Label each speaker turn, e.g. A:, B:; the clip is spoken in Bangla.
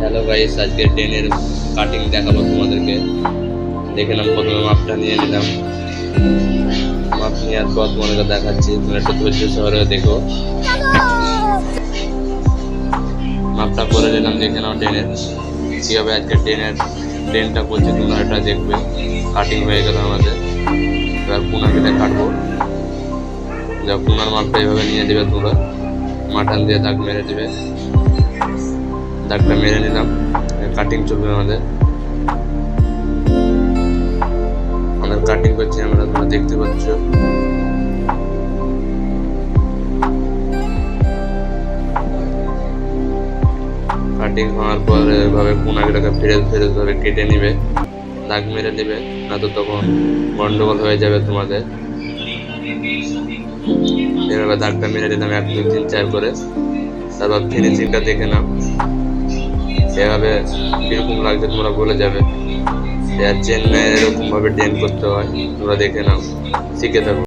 A: হ্যালো গাইস, আজকে ট্রেনের কাটিং দেখাবো তোমাদেরকে। দেখে নাম, প্রথমে মাপটা নিয়ে নিলাম। মাপ নেওয়ার পর তোমাদেরকে দেখাচ্ছি, তোমরা একটু ধৈর্য সহকারে দেখো। মাপটা করে নিলাম, দেখে নাও ট্রেনের কীভাবে আজকে ট্রেনটা করছে, তোমরা এটা দেখবে। কাটিং হয়ে গেল আমাদের, এবার কোনা কেটে কাটবো। যা কোনার মাপটা এইভাবে নিয়ে দেবে তোমরা, মাঠান দিয়ে দাগ মেরে দেবে। দাগটা মেরে নিলাম, কাটিং চলবে আমাদের। কাটিং করছি আমরা, তোমরা দেখতে পাচ্ছ। কাটিং হওয়ার পর এভাবে কোনাগুলোকে ফ্রেশ ভাবে কেটে নিবে, দাগ মেরে দিবে, না তো তখন গন্ডগোল হয়ে যাবে তোমাদের। এভাবে দাগটা মেরে দিলাম 1 2 3 4 করে। তারপর ফিনিশিংটা দেখে নাও, এভাবে কিরকম লাগছে তোমরা বলে যাবে। চেন্নাই এরকম ভাবে ড্রেন করতে হয়, তোমরা দেখে নাও, শিখে থাকো।